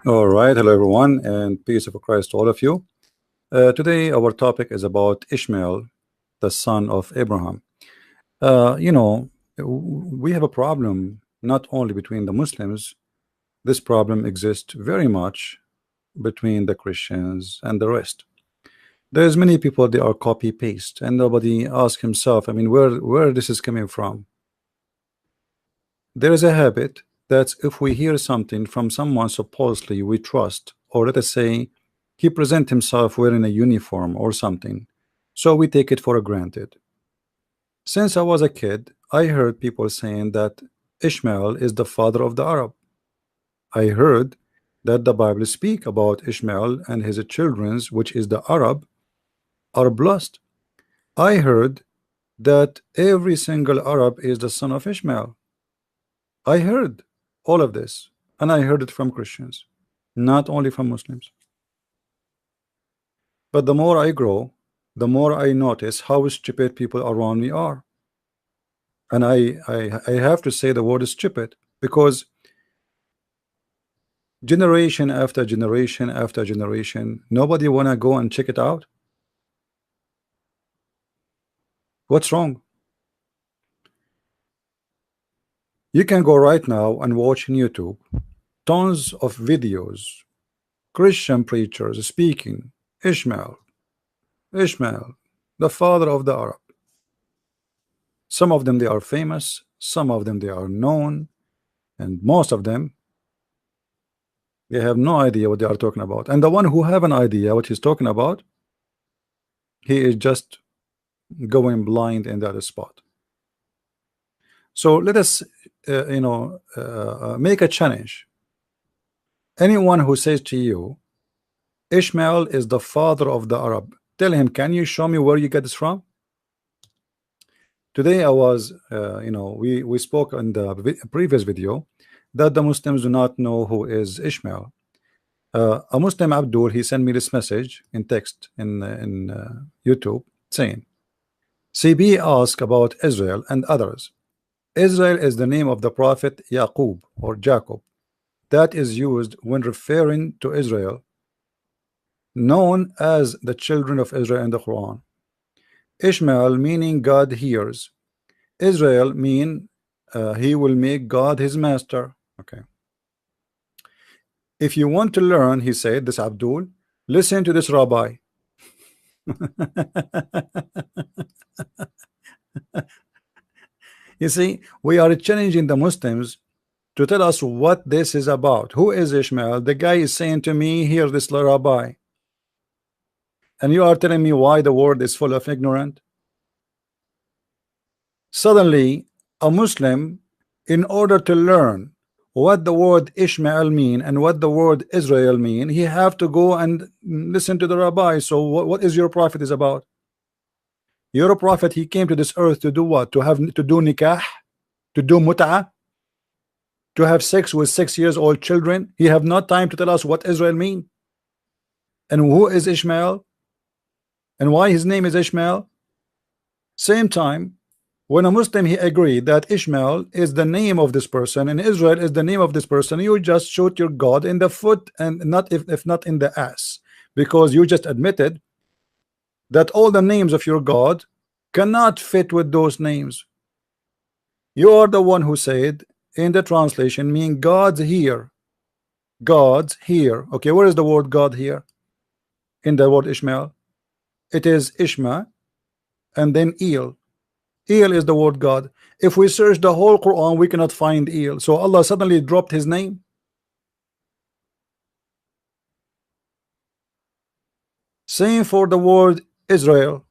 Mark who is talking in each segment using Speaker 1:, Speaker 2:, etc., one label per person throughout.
Speaker 1: All right, hello everyone, and peace of Christ to all of you. Today, our topic is about Ishmael, the son of Abraham. You know, we have a problem not only between the Muslims, this problem exists very much between the Christians and the rest. There's many people they are copy paste, and nobody asks himself, I mean, where this is coming from. There is a habit that if we hear something from someone supposedly we trust, or let us say he present himself wearing a uniform or something, so we take it for granted. Since I was a kid, I heard people saying that Ishmael is the father of the Arab. I heard that the Bible speak about Ishmael and his children's, which is the Arab, are blessed. I heard that every single Arab is the son of Ishmael. I heard all of this, and I heard it from Christians, not only from Muslims. But the more I grow, the more I notice how stupid people around me are. And I have to say the word is stupid because generation after generation after generation, nobody wanna go and check it out. What's wrong? You can go right now and watch on YouTube tons of videos, Christian preachers speaking Ishmael, Ishmael, the father of the Arab. Some of them they are famous, some of them they are known, and most of them they have no idea what they are talking about. And the one who have an idea what he's talking about, he is just going blind in that spot. So let us make a challenge. Anyone who says to you Ishmael is the father of the Arab, tell him, can you show me where you get this from? Today I was we spoke in the previous video that the Muslims do not know who is Ishmael. A Muslim Abdul, he sent me this message in text in YouTube saying CB asked about Israel and others. Israel is the name of the prophet Yaqub or Jacob that is used when referring to Israel, known as the children of Israel in the Quran. Ishmael meaning God hears. Israel mean he will make God his master. Okay. If you want to learn, he said, this Abdul, listen to this rabbi. You see, we are challenging the Muslims to tell us what this is about. Who is Ishmael? The guy is saying to me, here, this rabbi. And you are telling me why the world is full of ignorant? Suddenly, a Muslim, in order to learn what the word Ishmael mean and what the word Israel mean, he have to go and listen to the rabbi. So what is your prophet is about? Your prophet, he came to this earth to do what? To do nikah, to do mut'ah, to have sex with 6 years old children. He have not time to tell us what Israel mean and who is Ishmael and why his name is Ishmael. Same time, when a Muslim he agreed that Ishmael is the name of this person and Israel is the name of this person, you just shoot your God in the foot and not if not in the ass, because you just admitted that all the names of your God cannot fit with those names. You are the one who said in the translation, mean God's here. God's here. Okay, where is the word God here? In the word Ishmael. It is Ishma and then El. El is the word God. If we search the whole Quran, we cannot find El. So Allah suddenly dropped his name. Same for the word Israel.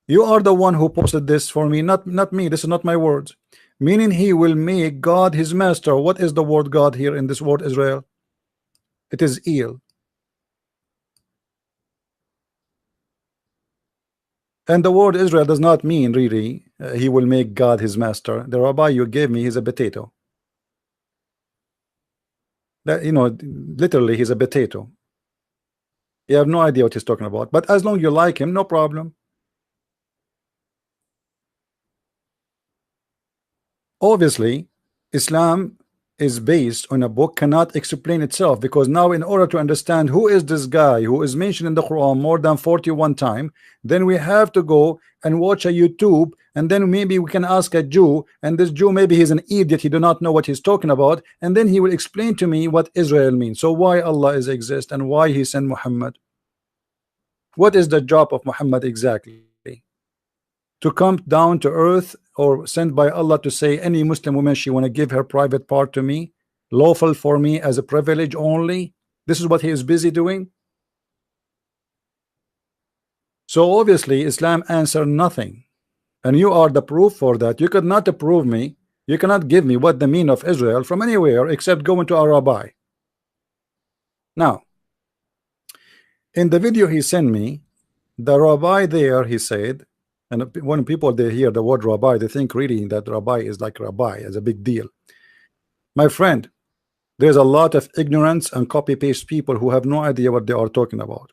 Speaker 1: You are the one who posted this for me, not me. This is not my words. Meaning he will make God his master. What is the word God here in this word Israel? It is El. And the word Israel does not mean really he will make God his master. The rabbi you gave me, he's a potato. That, literally he's a potato. You have no idea what he's talking about. But as long as you like him, no problem. Obviously, Islam is based on a book cannot explain itself, because now in order to understand who is this guy who is mentioned in the Quran more than 41 times, then we have to go and watch a YouTube, and then maybe we can ask a Jew, and this Jew, maybe he's an idiot, he do not know what he's talking about, and then he will explain to me what Israel means. So why Allah is exist and why he sent Muhammad? What is the job of Muhammad exactly? To come down to earth, or sent by Allah to say any Muslim woman she want to give her private part to me, lawful for me as a privilege only? This is what he is busy doing. So obviously Islam answered nothing, and you are the proof for that. You could not prove me, you cannot give me what the meaning of Israel from anywhere except going to a rabbi. Now in the video he sent me, the rabbi there, he said, and when people they hear the word rabbi, they think reading that rabbi is like rabbi as a big deal. My friend, there's a lot of ignorance and copy paste people who have no idea what they are talking about.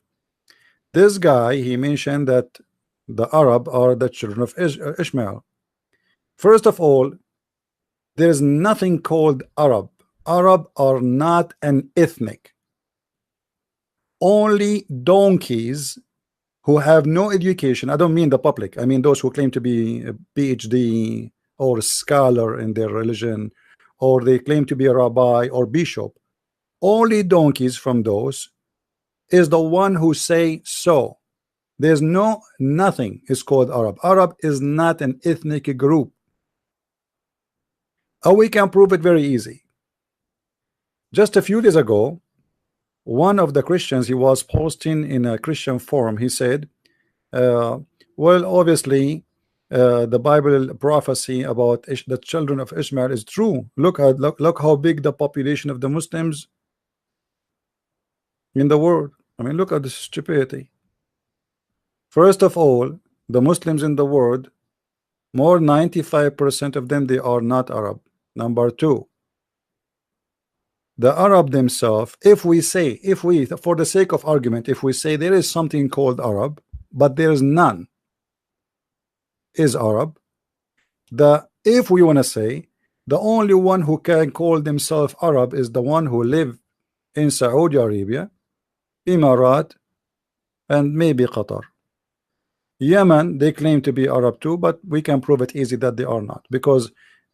Speaker 1: This guy, he mentioned that the Arab are the children of Ishmael. First of all, there's nothing called Arab. Arab are not an ethnic. Only donkeys who have no education, I don't mean the public, I mean those who claim to be a PhD or a scholar in their religion, or they claim to be a rabbi or bishop, only donkeys from those is the one who say so. There's nothing is called Arab. Arab is not an ethnic group. We can prove it very easy. Just a few days ago, one of the Christians, he was posting in a Christian forum, he said, well, obviously the Bible prophecy about the children of Ishmael is true. Look how big the population of the Muslims in the world. I mean, look at the stupidity. First of all, the Muslims in the world, more 95% of them, they are not Arab. Number two, the Arab themselves, if we, for the sake of argument, if we say there is something called Arab, but there is none is Arab, if we want to say the only one who can call themselves Arab is the one who live in Saudi Arabia, Emirat, and maybe Qatar. Yemen, they claim to be Arab too, but we can prove it easy that they are not, because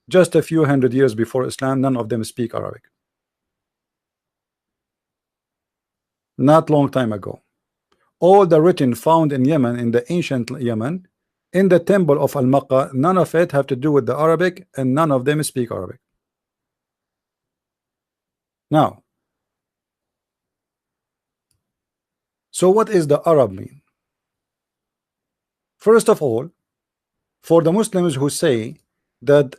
Speaker 1: just a few hundred years before Islam, none of them speak Arabic. Not long time ago, all the written found in Yemen, in the ancient Yemen, in the temple of Al-Makkah, none of it have to do with the Arabic, and none of them speak Arabic. Now, so what is the Arab mean? First of all, for the Muslims who say that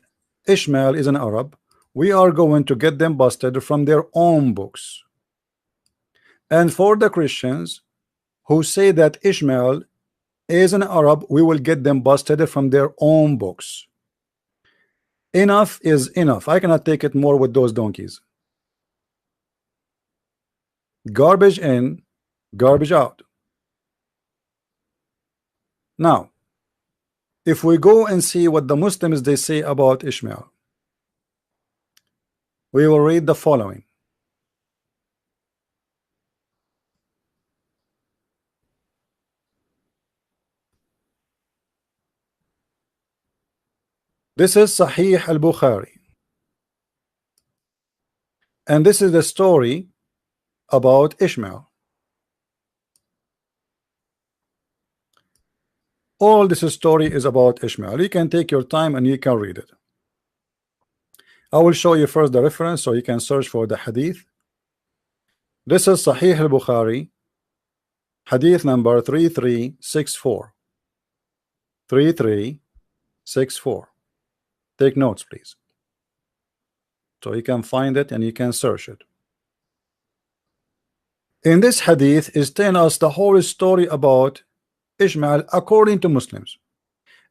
Speaker 1: Ishmael is an Arab, we are going to get them busted from their own books. And for the Christians who say that Ishmael is an Arab, we will get them busted from their own books. Enough is enough. I cannot take it more with those donkeys. Garbage in, garbage out. Now, if we go and see what the Muslims they say about Ishmael, we will read the following. This is Sahih al-Bukhari, and this is the story about Ishmael. All this story is about Ishmael. You can take your time and you can read it. I will show you first the reference so you can search for the hadith. This is Sahih al-Bukhari, hadith number 3364. 3364. Take notes, please, so you can find it and you can search it. In this hadith is telling us the whole story about Ishmael according to Muslims.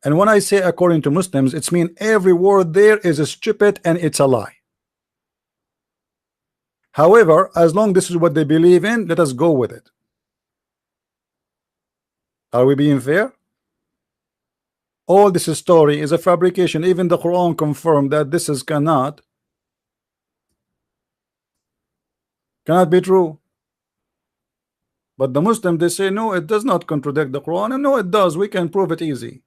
Speaker 1: And when I say according to Muslims, it's mean every word there is stupid and it's a lie. However, as long this is what they believe in, let us go with it. Are we being fair? All this story is a fabrication. Even the Quran confirmed that this is cannot Cannot be true. But the Muslims, they say no, it does not contradict the Quran, and no, it does. We can prove it easy.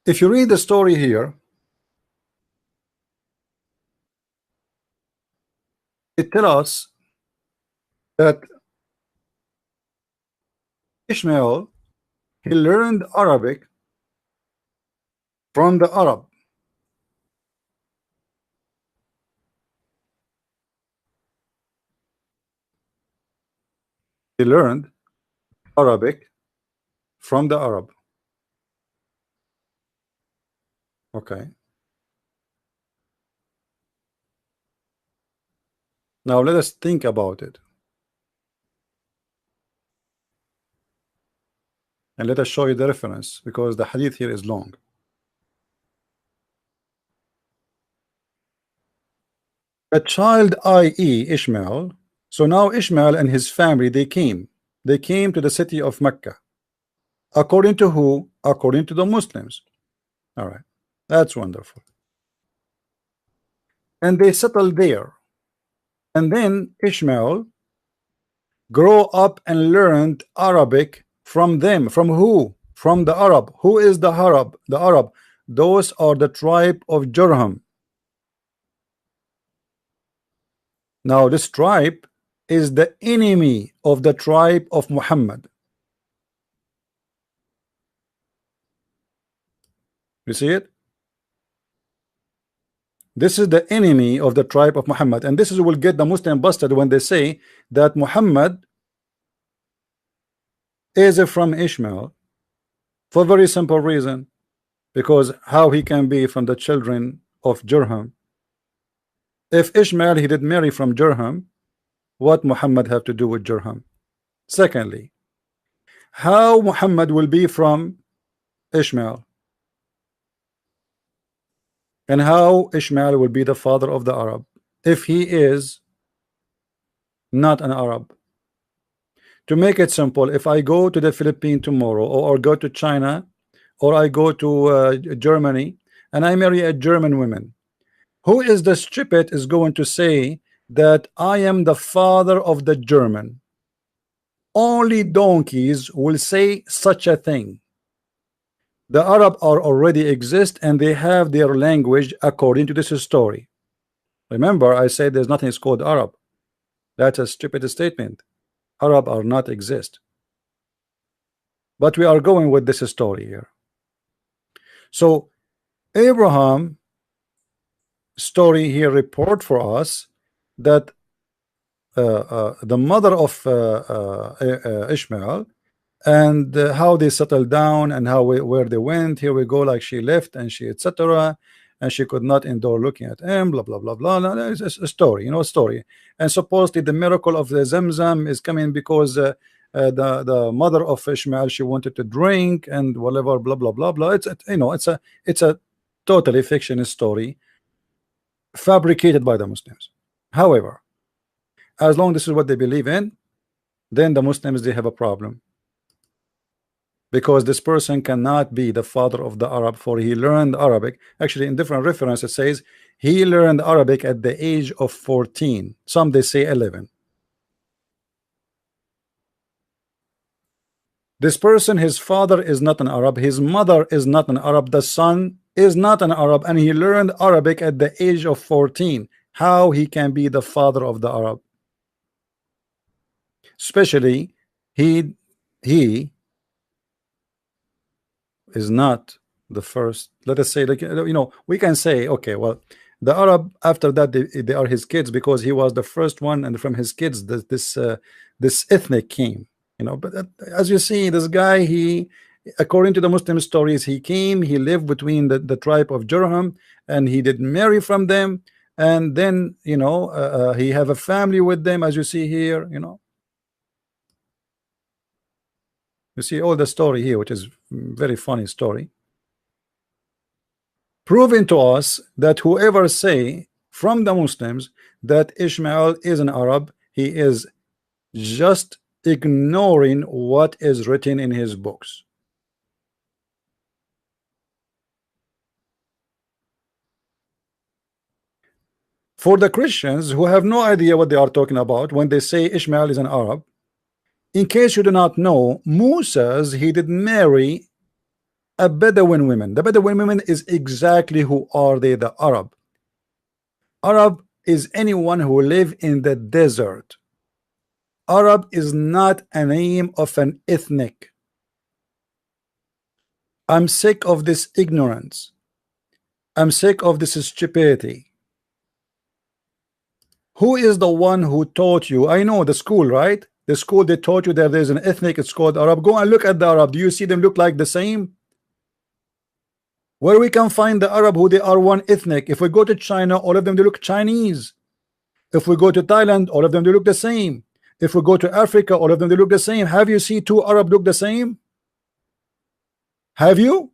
Speaker 1: If you read the story here, it tells us that Ishmael, he learned Arabic from the Arab. He learned Arabic from the Arab. Okay. Now let us think about it. And let us show you the reference, because the hadith here is long. A child, i.e. Ishmael. So now Ishmael and his family, they came to the city of Mecca. According to who? According to the Muslims. All right, that's wonderful. And they settled there. And then Ishmael grow up and learned Arabic from them. From who? From the Arab. Who is the Arab? The Arab. Those are the tribe of Jurham. Now this tribe is the enemy of the tribe of Muhammad. You see it? This is the enemy of the tribe of Muhammad, and this is will get the Muslim busted when they say that Muhammad is from Ishmael, for a very simple reason, because how he can be from the children of Jurham? If Ishmael he did marry from Jurham, what Muhammad have to do with Jurham? Secondly, how Muhammad will be from Ishmael, and how Ishmael will be the father of the Arab if he is not an Arab? To make it simple, if I go to the Philippines tomorrow, or go to China, or I go to Germany, and I marry a German woman, who is the stupid is going to say that I am the father of the German? Only donkeys will say such a thing. The Arab are already exist, and they have their language according to this story. Remember, I said there's nothing is called Arab. That's a stupid statement. Arab are not exist. But we are going with this story here. So Abraham story here report for us that the mother of Ishmael, and how they settled down, and how where they went. Here we go, like she left and she etc. And she could not endure looking at him, blah blah blah blah. No, it's a story, you know, a story. And supposedly the miracle of the Zamzam is coming because the mother of Ishmael, she wanted to drink and whatever, blah blah blah blah. It's you know, it's a totally fiction story fabricated by the Muslims. However, as long as this is what they believe in, then the Muslims, they have a problem, because this person cannot be the father of the Arab, for he learned Arabic. Actually, in different references, it says he learned Arabic at the age of 14. Some they say 11. This person, his father is not an Arab, his mother is not an Arab, the son is not an Arab, and he learned Arabic at the age of 14. How he can be the father of the Arab? Especially he is not the first. Let us say, like, you know, we can say, okay, well, the Arab after that they are his kids, because he was the first one, and from his kids this ethnic came, you know. But as you see, this guy, he, according to the Muslim stories, he came, he lived between the tribe of Jurham, and he did marry from them, and then, you know, he have a family with them, as you see here, you know. You see all the story here, which is very funny story, proving to us that whoever say from the Muslims that Ishmael is an Arab, he is just ignoring what is written in his books. For the Christians who have no idea what they are talking about when they say Ishmael is an Arab, in case you do not know, Moses, he did marry a Bedouin woman. The Bedouin women is exactly who are they? The Arab. Arab is anyone who live in the desert. Arab is not a name of an ethnic. I'm sick of this ignorance. I'm sick of this stupidity. Who is the one who taught you? I know the school, right? The school, they taught you that there's an ethnic, it's called Arab. Go and look at the Arab. Do you see them look like the same? Where we can find the Arab who they are one ethnic? If we go to China, all of them they look Chinese. If we go to Thailand, all of them they look the same. If we go to Africa, all of them they look the same. Have you seen two Arab look the same? Have you?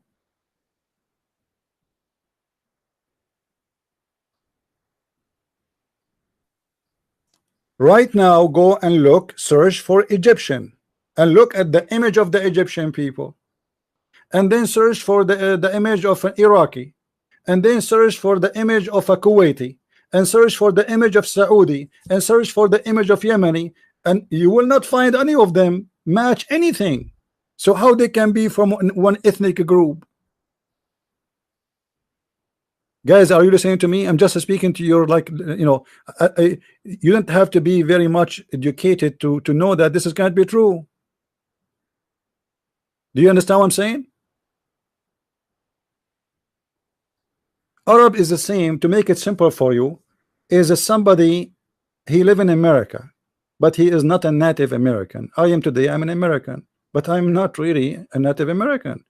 Speaker 1: Right now, go and look, search for Egyptian, and look at the image of the Egyptian people, and then search for the image of an Iraqi, and then search for the image of a Kuwaiti, and search for the image of Saudi, and search for the image of Yemeni, and you will not find any of them match anything. So how they can be from one ethnic group? Guys, are you listening to me? I'm just speaking to your, like, you know, you don't have to be very much educated to know that this is going to be true. Do you understand what I'm saying? Arab is the same, to make it simple for you, is somebody, he live in America, but he is not a Native American. I am today, I'm an American, but I'm not really a Native American.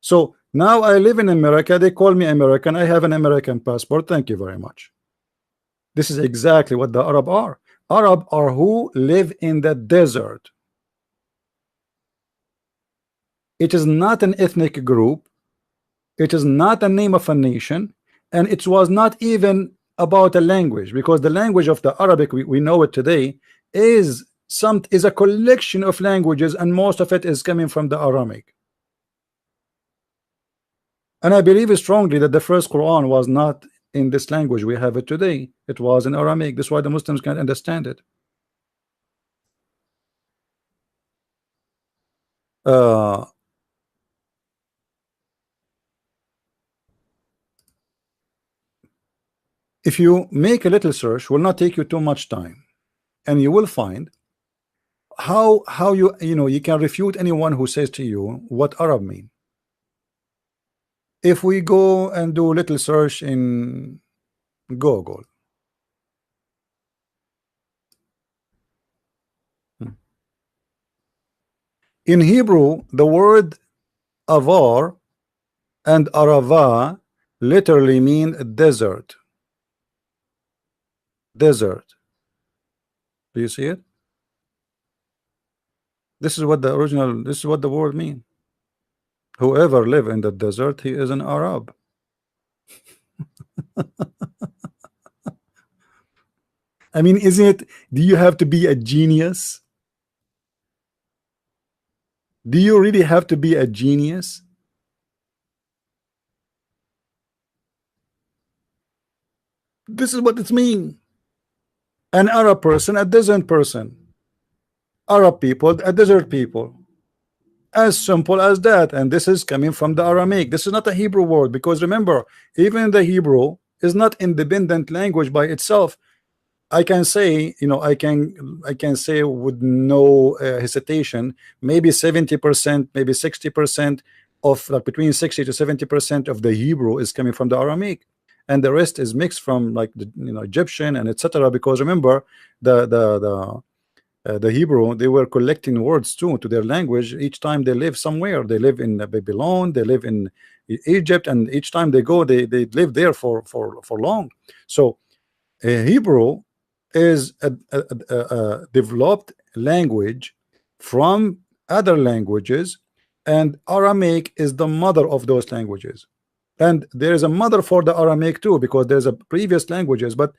Speaker 1: So now I live in America, they call me American, I have an American passport, thank you very much. This is exactly what the Arab are. Arab are who live in the desert. It is not an ethnic group, it is not a name of a nation, and it was not even about a language, because the language of the Arabic, we know it today, is a collection of languages, and most of it is coming from the Aramaic. And I believe strongly that the first Quran was not in this language we have it today. It was in Aramaic. That's why the Muslims can't understand it. If you make a little search, will not take you too much time, and you will find how you know, you can refute anyone who says to you what Arab mean. If we go and do a little search in Google, in Hebrew, the word avar and arava literally mean desert. Desert. Do you see it? This is what the original, this is what the word mean. Whoever live in the desert, he is an Arab. I mean, isn't it? Do you have to be a genius? Do you really have to be a genius? This is what it means. An Arab person, a desert person. Arab people, a desert people. As simple as that. And this is coming from the Aramaic. This is not a Hebrew word, because remember, even the Hebrew is not independent language by itself. I can say, you know, I can say with no hesitation, maybe 70%, maybe 60% of, like, between 60 to 70% of the Hebrew is coming from the Aramaic, and the rest is mixed from, like, the, you know, Egyptian and etc. Because remember, the Hebrew, they were collecting words too to their language each time they live somewhere. They live in Babylon, they live in Egypt, and each time they go, they live there for long. So Hebrew is a developed language from other languages, and Aramaic is the mother of those languages. And there is a mother for the Aramaic too, because there's a previous languages, but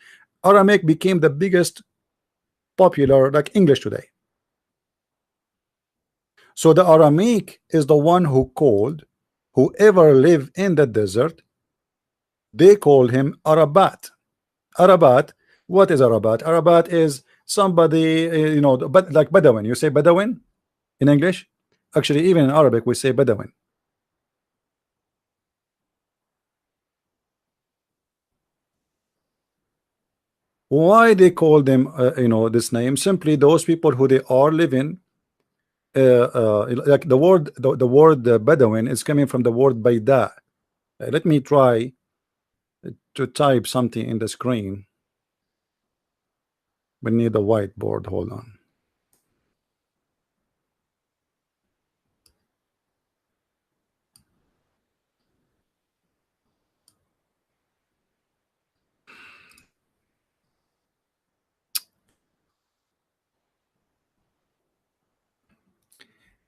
Speaker 1: Aramaic became the biggest popular, like English today. So the Aramaic is the one who called whoever live in the desert they call him Arabat. Arabat, what is Arabat? Arabat is somebody, you know, but like Bedouin. You say Bedouin in English? Actually, even in Arabic, we say Bedouin. Why they call them, you know, this name? Simply those people who they are living, like the word Bedouin is coming from the word Baida. Let me try to type something in the screen. We need a whiteboard. Hold on.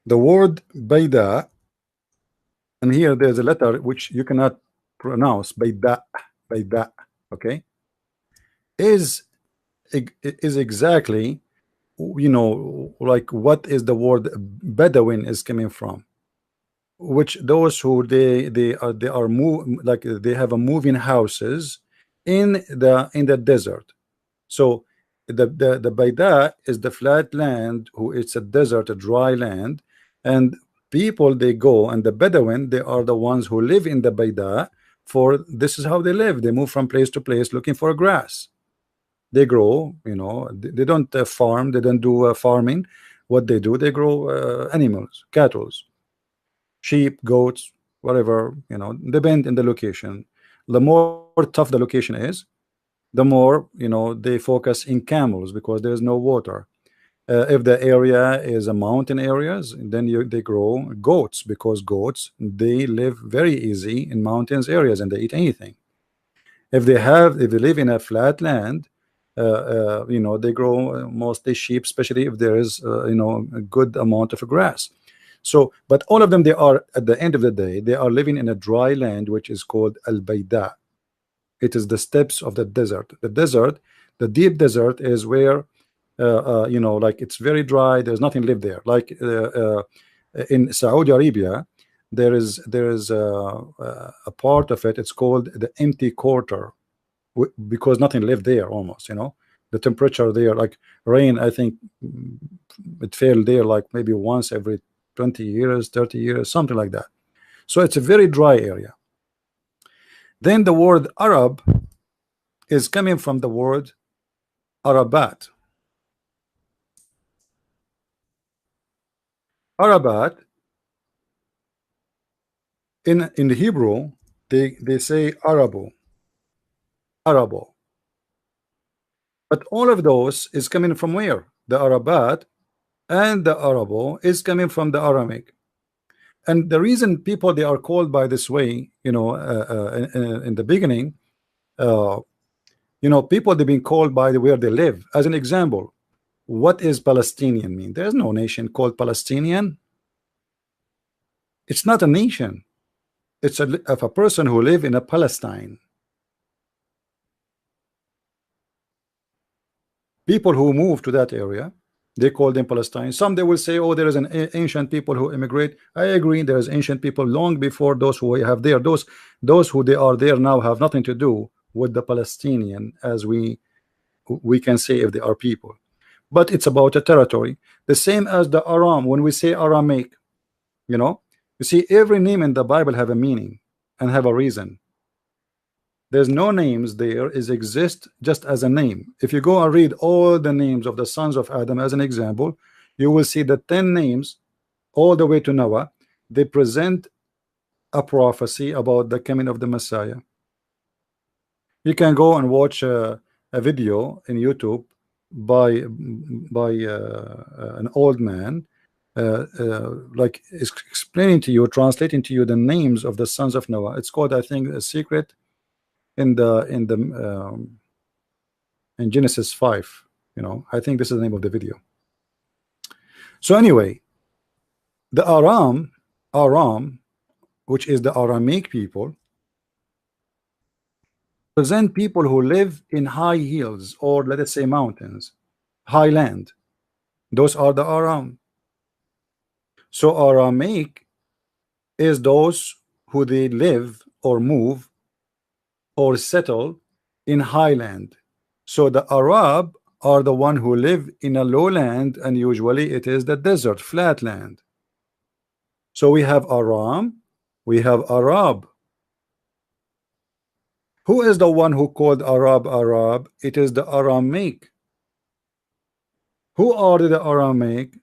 Speaker 1: The word Baida, and here there's a letter which you cannot pronounce. Baida, Baida. Okay, is is exactly, you know, like what is the word Bedouin is coming from, which those who they are move, like they have a moving houses in the desert. So the Baida is the flat land, who it's a desert, a dry land, and people they go, and the Bedouin, they are the ones who live in the Baida. For this is how they live. They move from place to place looking for grass. They grow, you know, they don't farm, they don't do farming. What they do, they grow animals, cattle, sheep, goats, whatever, you know, depend in the location. The more tough the location is, the more, you know, they focus in camels because there's no water. If the area is a mountain areas, then they grow goats, because goats, they live very easy in mountains areas and they eat anything. If they live in a flat land, you know, they grow mostly sheep, especially if there is you know, a good amount of grass. So, but all of them, they are, at the end of the day, they are living in a dry land which is called al-Baida. It is the steppes of the desert. The desert, the deep desert, is where you know, like it's very dry. There's nothing live there. Like in Saudi Arabia, there is a part of it. It's called the empty quarter, because nothing lived there almost. You know, the temperature there, like rain, I think it fell there like maybe once every 20 years, 30 years, something like that. So it's a very dry area. Then the word Arab is coming from the word Arabat. Arabat in the Hebrew, they say Arabo, Arabo. But all of those is coming from where? The Arabat and the Arabo is coming from the Aramic. And the reason people they are called by this way, you know, in the beginning, uh, you know, people they've been called by where they live. As an example, what is Palestinian mean? There's no nation called Palestinian. It's not a nation. It's of a person who live in a Palestine. People who move to that area, they call them Palestine. Some they will say, oh, there is an ancient people who immigrate. I agree, there is ancient people long before those who we have there. Those who they are there now have nothing to do with the Palestinian, as we can say, if they are people. But it's about a territory. The same as the Aram. When we say Aramaic, you know, you see, every name in the Bible have a meaning and have a reason. There's no names there, is exist just as a name. If you go and read all the names of the sons of Adam as an example, you will see the 10 names all the way to Noah. They present a prophecy about the coming of the Messiah. You can go and watch a video in YouTube by an old man, like explaining to you, translating to you the names of the sons of Noah. It's called, I think, A Secret in Genesis 5. You know, I think this is the name of the video. So anyway, the Aram, which is the Aramaic people, present people who live in high hills, or let us say mountains, high land. Those are the Aram. So Aramaic is those who they live or move or settle in highland. So the Arab are the one who live in a lowland, and usually it is the desert, flat land. So we have Aram, we have Arab. Who is the one who called Arab Arab? It is the Aramaic. Who are the Aramaic?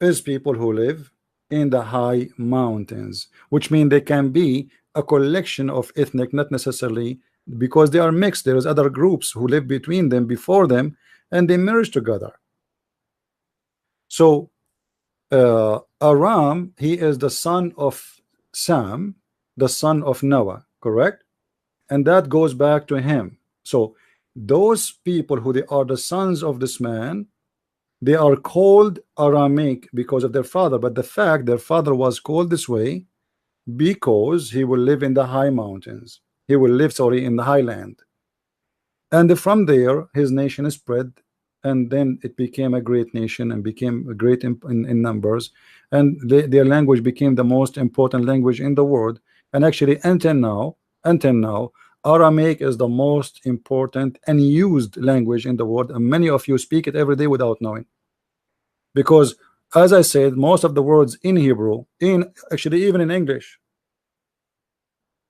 Speaker 1: Is people who live in the high mountains, which mean they can be a collection of ethnic, not necessarily because they are mixed. There is other groups who live between them, before them, and they merge together. So Aram, he is the son of Sam, the son of Noah, correct? And that goes back to him. So those people who they are the sons of this man, they are called Aramaic because of their father. But the fact their father was called this way because he will live in the high mountains. He will live, sorry, in the highland. And from there, his nation spread, and then it became a great nation and became great in numbers. And their language became the most important language in the world. And actually, until now, Aramaic is the most important and used language in the world, and many of you speak it every day without knowing. Because, as I said, most of the words in Hebrew, in actually even in English,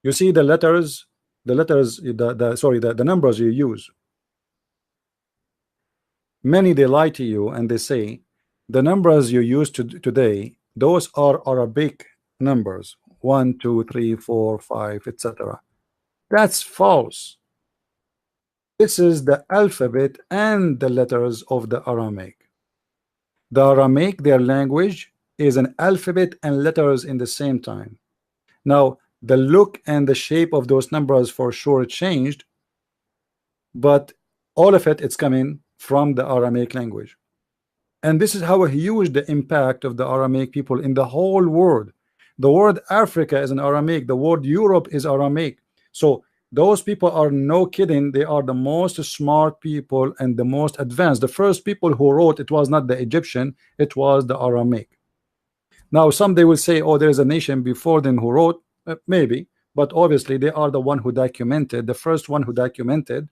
Speaker 1: you see the letters, the numbers you use. Many they lie to you and they say the numbers you use today, those are Arabic numbers, 1, 2, 3, 4, 5, etc. That's false. This is the alphabet and the letters of the Aramaic. The Aramaic, their language, is an alphabet and letters in the same time. Now, the look and the shape of those numbers for sure changed, but all of it's coming from the Aramaic language. And this is how huge the impact of the Aramaic people in the whole world. The word Africa is an Aramaic, the word Europe is Aramaic. So those people are no kidding, they are the most smart people and the most advanced. The first people who wrote, it was not the Egyptian, it was the Aramaic. Now someday will say, oh, there is a nation before them who wrote. Maybe, but obviously they are the one who documented, the first one who documented,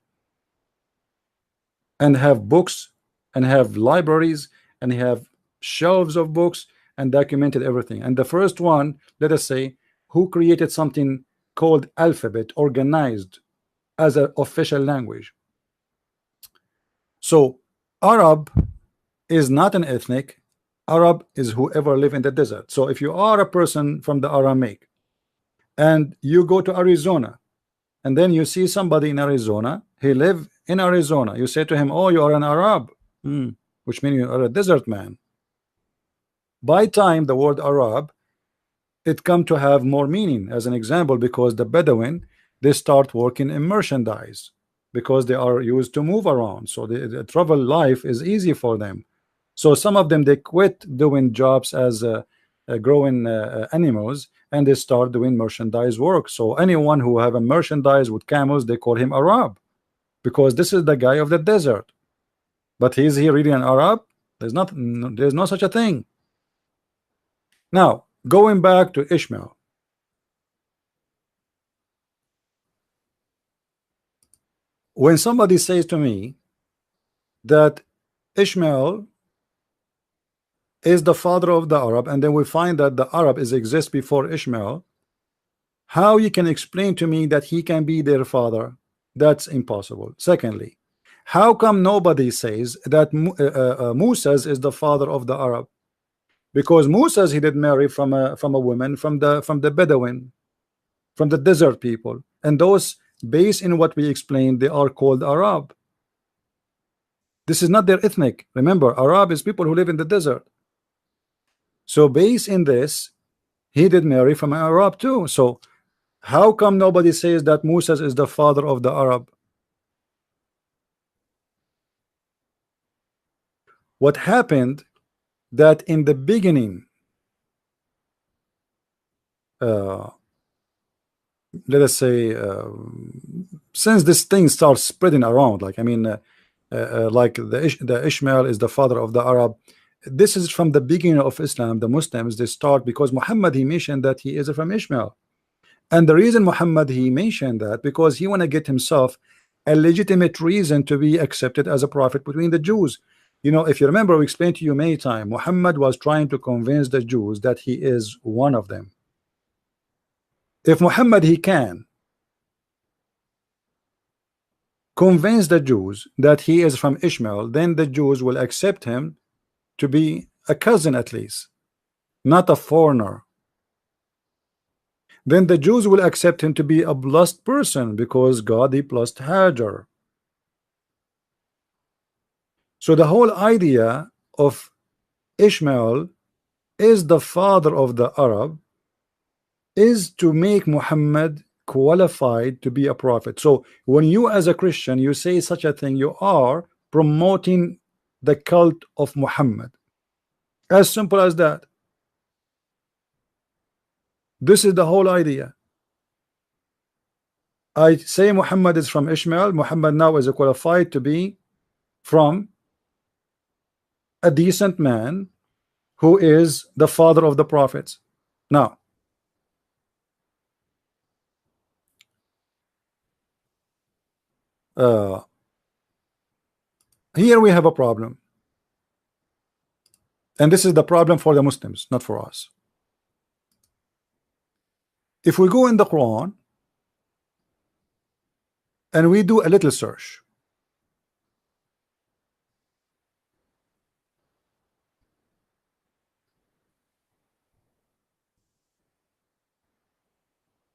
Speaker 1: and have books and have libraries and have shelves of books and documented everything. And the first one, let us say, who created something called alphabet, organized as an official language. So Arab is not an ethnic. Arab is whoever live in the desert. So if you are a person from the Aramaic and you go to Arizona and then you see somebody in Arizona, he live in Arizona, you say to him, oh, you are an Arab, which means you are a desert man. By time the word Arab, it come to have more meaning. As an example, because the Bedouin, they start working in merchandise because they are used to move around, so the travel life is easy for them. So some of them, they quit doing jobs as growing animals, and they start doing merchandise work. So anyone who have a merchandise with camels, they call him Arab, because this is the guy of the desert. But is he really an Arab? There's no such a thing. Now going back to Ishmael, when somebody says to me that Ishmael is the father of the Arab, and then we find that the Arab exists before Ishmael, how you can explain to me that he can be their father? That's impossible. Secondly, how come nobody says that Moses is the father of the Arab? Because Moses, he did marry from a woman from the Bedouin, from the desert people, and those, based in what we explained, they are called Arab. This is not their ethnic. Remember, Arab is people who live in the desert. So based in this, he did marry from an Arab too. So how come nobody says that Moses is the father of the Arab? What happened that in the beginning, let us say, since this thing starts spreading around, like, I mean, like the Ishmael is the father of the Arab. This is from the beginning of Islam. The Muslims, they start, because Muhammad, he mentioned that he is from Ishmael, And the reason Muhammad he mentioned that because he want to get himself a legitimate reason to be accepted as a prophet between the Jews. You know, if you remember, we explained to you many times, Muhammad was trying to convince the Jews that he is one of them. If Muhammad he can convince the Jews that he is from Ishmael, then the Jews will accept him to be a cousin at least, not a foreigner. Then the Jews will accept him to be a blessed person because God he blessed Hajar. So the whole idea of Ishmael is the father of the Arab is to make Muhammad qualified to be a prophet. So when you as a Christian you say such a thing, you are promoting the cult of Muhammad. As simple as that. This is the whole idea. I say Muhammad is from Ishmael. Muhammad now is qualified to be from a decent man who is the father of the prophets. Now here we have a problem, and this is the problem for the Muslims, not for us. If we go in the Quran and we do a little search,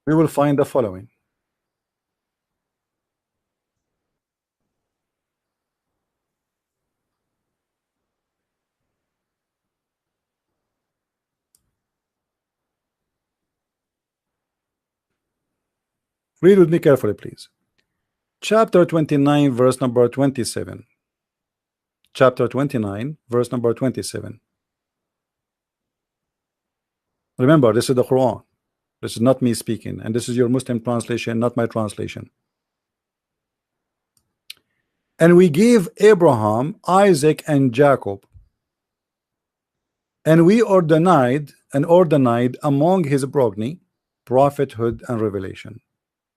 Speaker 1: we will find the following. Read with me carefully, please. Chapter 29, verse number 27. Chapter 29, verse number 27. Remember, this is the Quran. This is not me speaking, and this is your Muslim translation, not my translation. And we gave Abraham, Isaac, and Jacob, and we ordained among his progeny prophethood and revelation.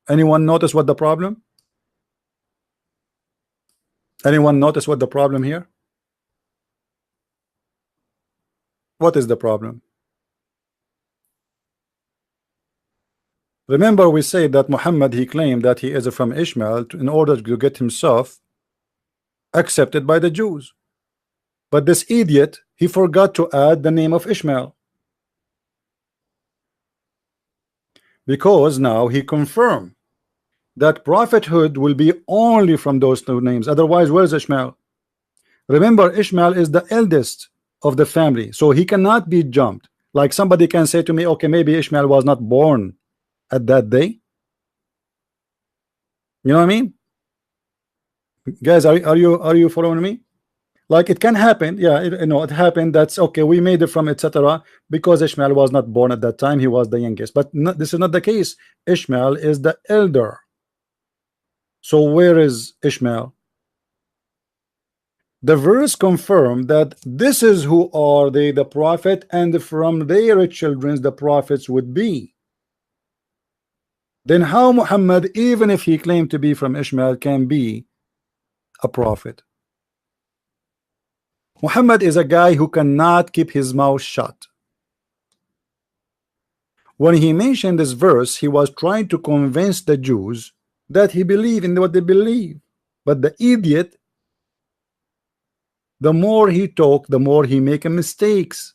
Speaker 1: Anyone notice what the problem? Anyone notice what the problem here? What is the problem? Remember, we say that Muhammad he claimed that he is from Ishmael in order to get himself accepted by the Jews. But this idiot, he forgot to add the name of Ishmael, because now he confirmed that prophethood will be only from those two names. Otherwise, where is Ishmael? Remember, Ishmael is the eldest of the family, so he cannot be jumped. Like somebody can say to me, okay, maybe Ishmael was not born at that day. You know what I mean? Guys, are you following me? Like it can happen, yeah, it happened. That's okay. We made it from etc. because Ishmael was not born at that time. He was the youngest, but this is not the case. Ishmael is the elder. So where is Ishmael? The verse confirmed that this is who are they, the prophet, and from their children the prophets would be. Then how Muhammad, even if he claimed to be from Ishmael, can be a prophet? Muhammad is a guy who cannot keep his mouth shut. When he mentioned this verse, he was trying to convince the Jews that he believed in what they believe. But the idiot, the more he talk, the more he make mistakes.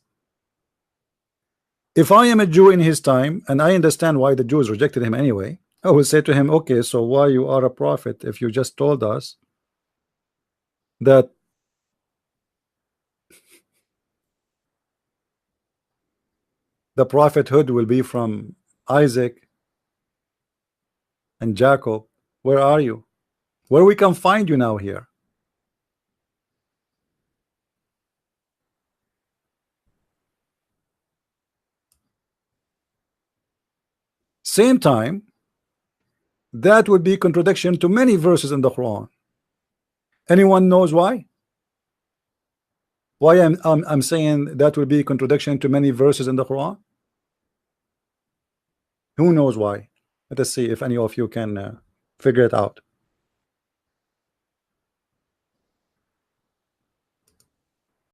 Speaker 1: If I am a Jew in his time, and I understand why the Jews rejected him anyway, I will say to him, okay, so why you are a prophet if you just told us that the prophethood will be from Isaac and Jacob? Where are you? Where we can find you now here? Same time, that would be contradiction to many verses in the Quran. Anyone knows why? Why I'm saying that would be contradiction to many verses in the Quran? Who knows why? Let us see if any of you can figure it out.